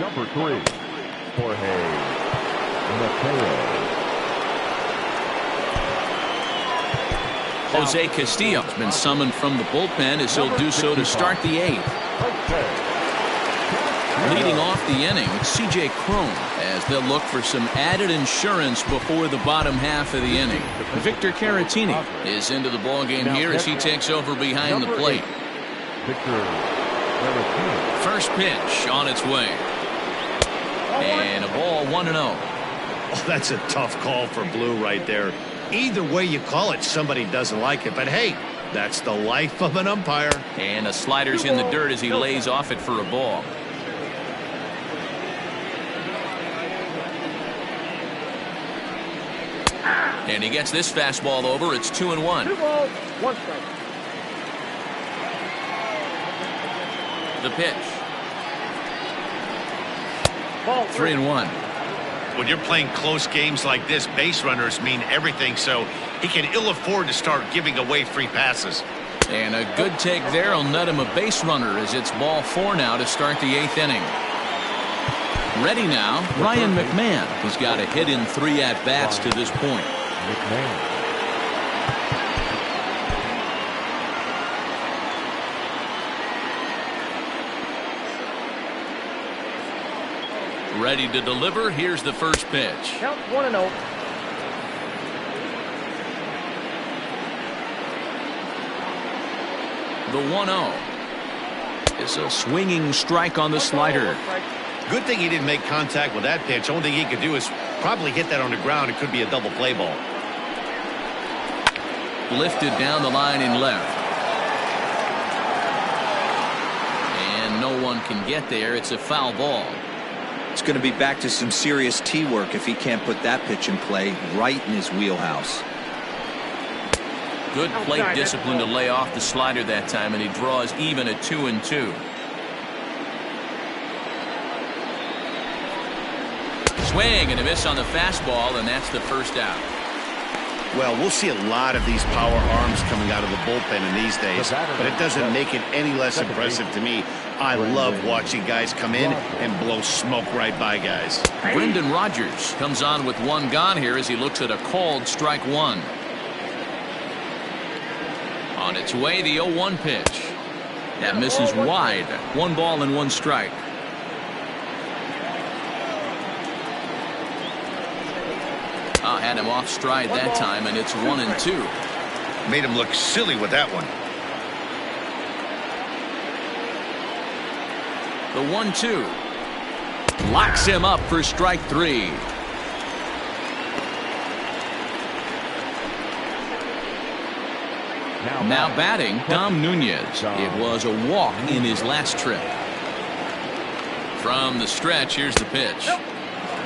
S4: number 3, Jorge Mateo.
S2: Jose Castillo has been summoned from the bullpen as he'll do so to start the 8th. Leading off the inning, C.J. Cron, as they'll look for some added insurance before the bottom half of the inning. Victor Caratini is into the ballgame here as he takes over behind the plate. First pitch on its way. And a ball 1-0.
S1: Oh, that's a tough call for Blue right there. Either way you call it, somebody doesn't like it. But hey, that's the life of an umpire.
S2: And a slider's in the dirt as he lays off it for a ball. And he gets this fastball over. It's 2-1.
S6: 2 balls, 1 strike.
S2: The pitch.
S6: Ball
S2: 3-1.
S1: When you're playing close games like this, base runners mean everything, so he can ill afford to start giving away free passes.
S2: And a good take there will nut him a base runner as it's ball 4 now to start the 8th inning. Ready now, Ryan McMahon, who's got a hit in 3 at-bats to this point. Ready to deliver. Here's the first pitch.
S6: Count 1-0.
S2: The 1-0. It's a swinging strike on the slider.
S1: Good thing he didn't make contact with that pitch. Only thing he could do is probably hit that on the ground. It could be a double play ball.
S2: Lifted down the line in left. And no one can get there. It's a foul ball.
S3: It's going to be back to some serious tee work if he can't put that pitch in play right in his wheelhouse.
S2: Good plate discipline to lay off the slider that time, and he draws even at 2-2. Swing and a miss on the fastball, and that's the first out.
S1: Well, we'll see a lot of these power arms coming out of the bullpen in these days, but it doesn't make it any less impressive to me. I love watching guys come in and blow smoke right by guys.
S2: Brendan Rodgers comes on with one gone here as he looks at a called strike one. On its way, the 0-1 pitch. That misses wide. 1 ball and 1 strike. Had him off stride that time, and it's 1-2.
S1: Made him look silly with that one.
S2: The 1-2 locks him up for strike 3. Now batting, Dom Nunez. It was a walk in his last trip. From the stretch, here's the pitch.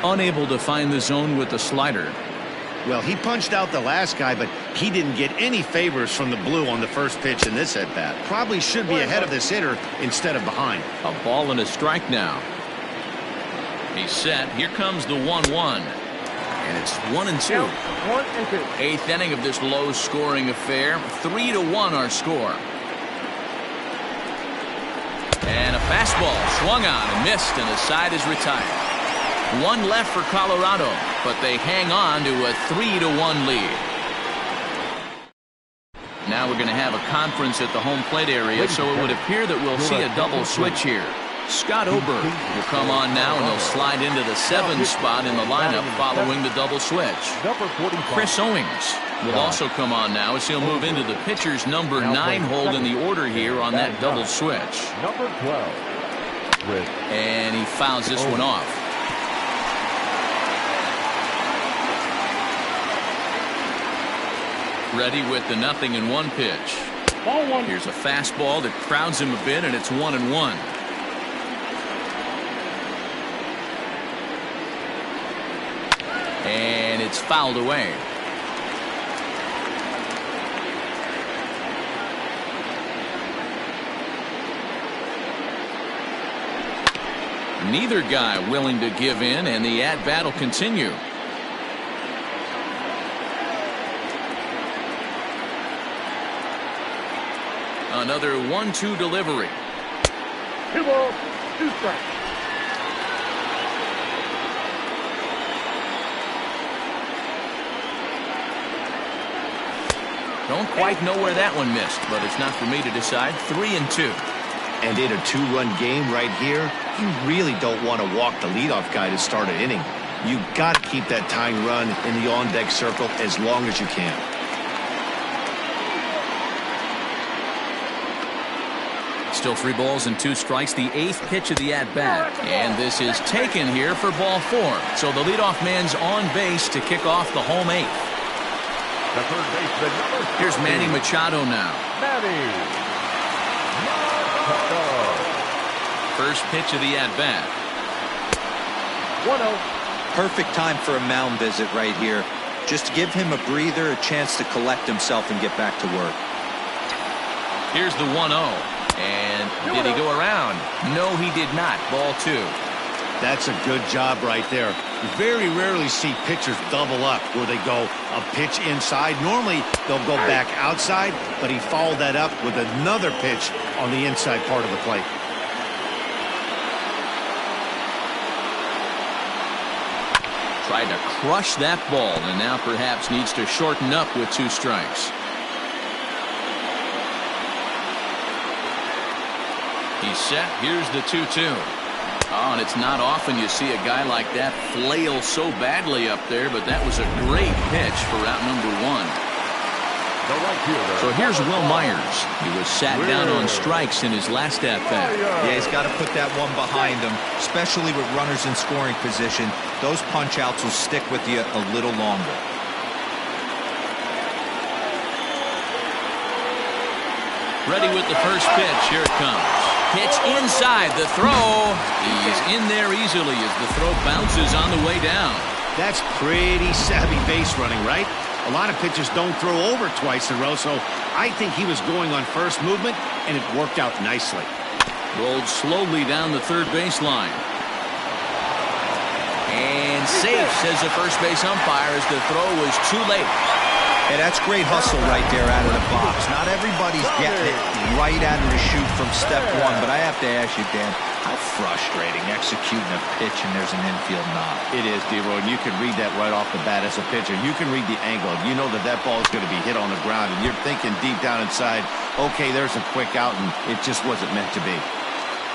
S2: Unable to find the zone with the slider.
S1: Well, he punched out the last guy, but he didn't get any favors from the blue on the first pitch in this at-bat. Probably should be ahead of this hitter instead of behind.
S2: A ball and a strike now. He's set. Here comes the 1-1. And it's 1-2.
S6: 1-2.
S2: 8th inning of this low-scoring affair. 3-1 our score. And a fastball swung on and missed, and the side is retired. 1 left for Colorado, but they hang on to a 3-1 lead. Now we're going to have a conference at the home plate area, so it would appear that we'll see a double switch here. Scott Oberg will come on now, and he'll slide into the 7th spot in the lineup following the double switch. Chris Owings will also come on now as he'll move into the pitcher's number 9 hold in the order here on that double switch.
S4: Number 12.
S2: And he fouls this one off. Ready with the 0-1 pitch.
S6: Ball 1.
S2: Here's a fastball that crowds him a bit, and it's 1-1. And it's fouled away. Neither guy willing to give in, and the at-bat will continue. Another 1-2 delivery.
S6: 2 balls, 2 strikes.
S2: Don't quite know where that one missed, but it's not for me to decide. 3-2.
S1: And in a 2-run game right here, you really don't want to walk the leadoff guy to start an inning. You got to keep that tying run in the on-deck circle as long as you can.
S2: Still 3 balls and 2 strikes, the 8th pitch of the at-bat. And this is taken here for ball 4. So the leadoff man's on base to kick off the home 8th.
S4: The third baseman, number 5.
S2: Here's Manny Machado now.
S4: Manny Machado.
S2: First pitch of the at-bat.
S6: 1-0.
S3: Perfect time for a mound visit right here. Just to give him a breather, a chance to collect himself and get back to work.
S2: Here's the 1-0. And did he go around? No, he did not. Ball 2.
S1: That's a good job right there. You very rarely see pitchers double up where they go a pitch inside. Normally, they'll go back outside, but he followed that up with another pitch on the inside part of the plate.
S2: Tried to crush that ball, and now perhaps needs to shorten up with 2 strikes. He's set. Here's the 2-2. Oh, and it's not often you see a guy like that flail so badly up there, but that was a great pitch for out number one. So here's Will Myers. He was sat down on strikes in his last at-bat.
S3: Yeah, he's got to put that one behind him, especially with runners in scoring position. Those punch-outs will stick with you a little longer.
S2: Ready with the first pitch. Here it comes. Pitch inside. The throw. He's in there easily as the throw bounces on the way down.
S1: That's pretty savvy base running, right? A lot of pitchers don't throw over twice in a row, so I think he was going on first movement, and it worked out nicely.
S2: Rolled slowly down the third baseline. And safe, says the first base umpire, as the throw was too late.
S3: Hey, that's great hustle right there out of the box. Not everybody's getting it right out of the chute from step one, but I have to ask you, Dan, how frustrating executing a pitch and there's an infield knock.
S1: It is, D-Roy, and you can read that right off the bat as a pitcher. You can read the angle. You know that that ball is going to be hit on the ground, and you're thinking deep down inside, okay, there's a quick out, and it just wasn't meant to be.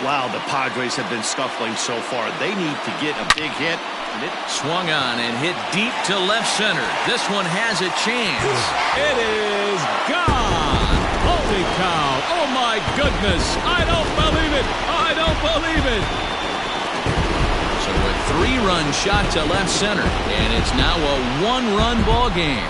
S1: Wow, the Padres have been scuffling so far. They need to get a big hit.
S2: It swung on and hit deep to left center. This one has a chance. It is gone. Holy cow. Oh, my goodness. I don't believe it. I don't believe it. So a three-run shot to left center, and it's now a one-run ball game.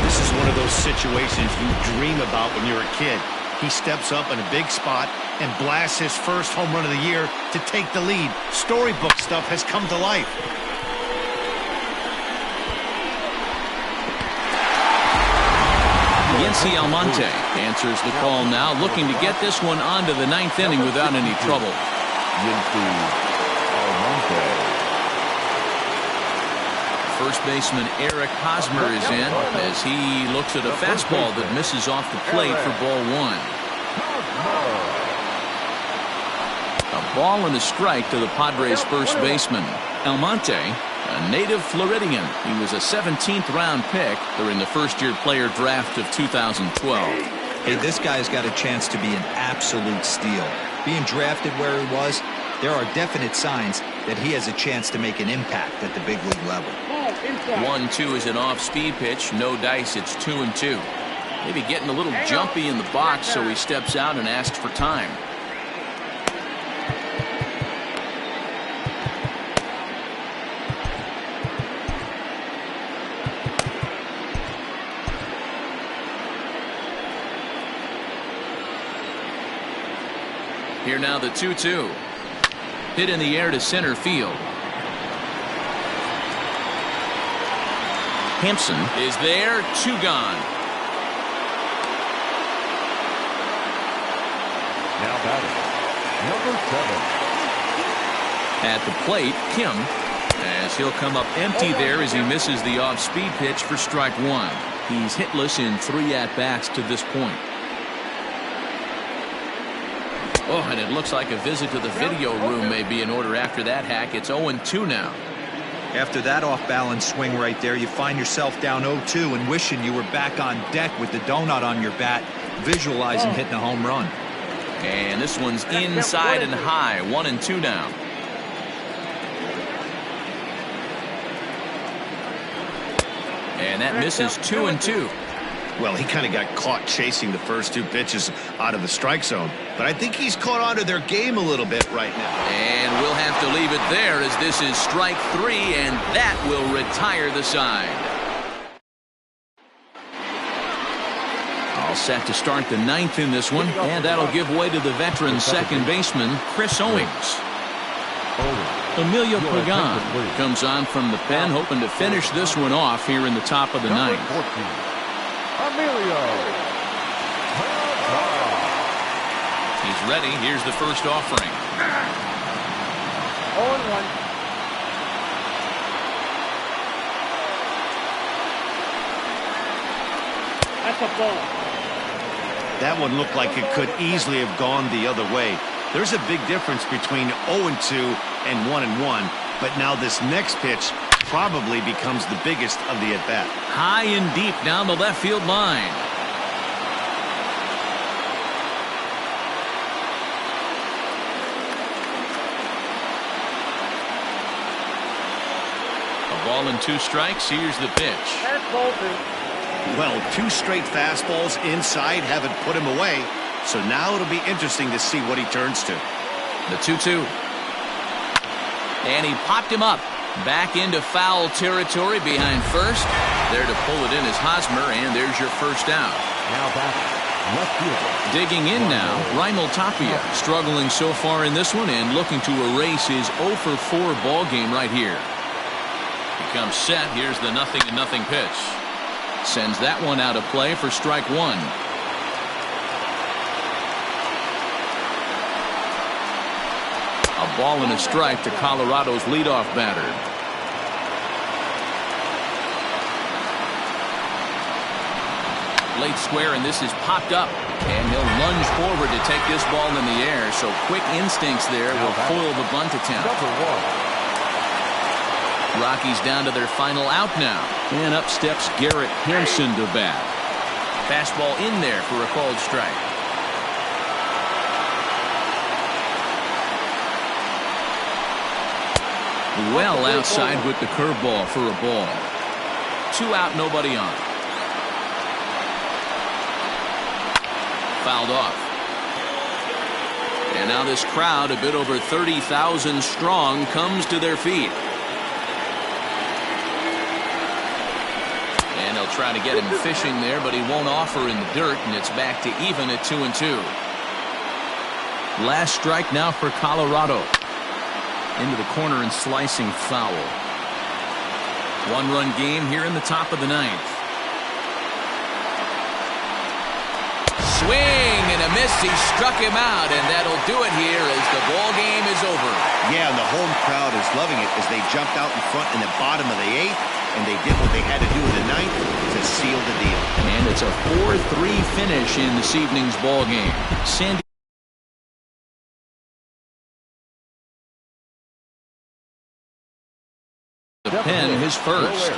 S1: This is one of those situations you dream about when you're a kid. He steps up in a big spot and blasts his first home run of the year to take the lead. Storybook stuff has come to life.
S2: Yency Almonte answers the call now, looking to get this one onto the ninth inning without any trouble.
S4: Yency Almonte.
S2: First baseman Eric Hosmer is in as he looks at a fastball that misses off the plate for ball one. A ball and a strike to the Padres first baseman. Almonte, a native Floridian. He was a 17th round pick during the first-year player draft of 2012.
S3: Hey, this guy's got a chance to be an absolute steal. Being drafted where he was, there are definite signs that he has a chance to make an impact at the big league level.
S2: 1-2 is an off-speed pitch. No dice. It's 2-2. Maybe getting a little jumpy in the box, so he steps out and asks for time. Here now the 2-2. Hit in the air to center field. Hampson is there, 2 gone.
S4: Now batting, number 7.
S2: At the plate, Kim, as he'll come up empty there as he misses the off-speed pitch for strike one. He's hitless in 3 at-bats to this point. Oh, and it looks like a visit to the video room may be in order after that hack. It's 0-2 now.
S3: After that off-balance swing right there, you find yourself down 0-2 and wishing you were back on deck with the donut on your bat, visualizing hitting a home run.
S2: And this one's inside and high, 1-2 now. And that misses 2-2.
S1: Well, he kind of got caught chasing the first 2 pitches out of the strike zone. But I think he's caught on to their game a little bit right now.
S2: And we'll have to leave it there as this is strike 3, and that will retire the side. All set to start the 9th in this one, and that'll give way to the veteran second baseman, Chris Owings. Emilio Pagan comes on from the pen, hoping to finish this one off here in the top of the 9th.
S4: Emilio.
S2: He's ready. Here's the first offering.
S6: 0-1. That's a ball.
S1: That one looked like it could easily have gone the other way. There's a big difference between 0-2 and 1-1, but now this next pitch probably becomes the biggest of the at-bat.
S2: High and deep down the left field line. Ball and 2 strikes. Here's the pitch.
S6: That's ball 2.
S1: Well, 2 straight fastballs inside haven't put him away. So now it'll be interesting to see what he turns to.
S2: The 2-2. And he popped him up. Back into foul territory behind first. There to pull it in is Hosmer, and there's your first out.
S4: Now back, left fielder.
S2: Digging in now, Raimel Tapia, struggling so far in this one and looking to erase his 0-for-4 ball game right here. He comes set. Here's the 0-0 pitch. Sends that one out of play for strike 1. A ball and a strike to Colorado's leadoff batter. Late square, and this is popped up. And he'll lunge forward to take this ball in the air. So quick instincts there will foil the bunt attempt. Rockies down to their final out now. And up steps Garrett Hampson to bat. Fastball in there for a called strike. Well outside with the curveball for a ball. 2 out, nobody on. Fouled off. And now this crowd, a bit over 30,000 strong, comes to their feet. And they'll try to get him fishing there, but he won't offer in the dirt, and it's back to even at 2-2. Last strike now for Colorado. Into the corner and slicing foul. 1-run game here in the top of the 9th. Swing and a miss. He struck him out, and that'll do it here as the ball game is over.
S1: Yeah, and the home crowd is loving it as they jumped out in front in the bottom of the 8th, and they did what they had to do in the 9th to seal the deal.
S2: And it's a 4-3 finish in this evening's ball game. Sandy pen his first.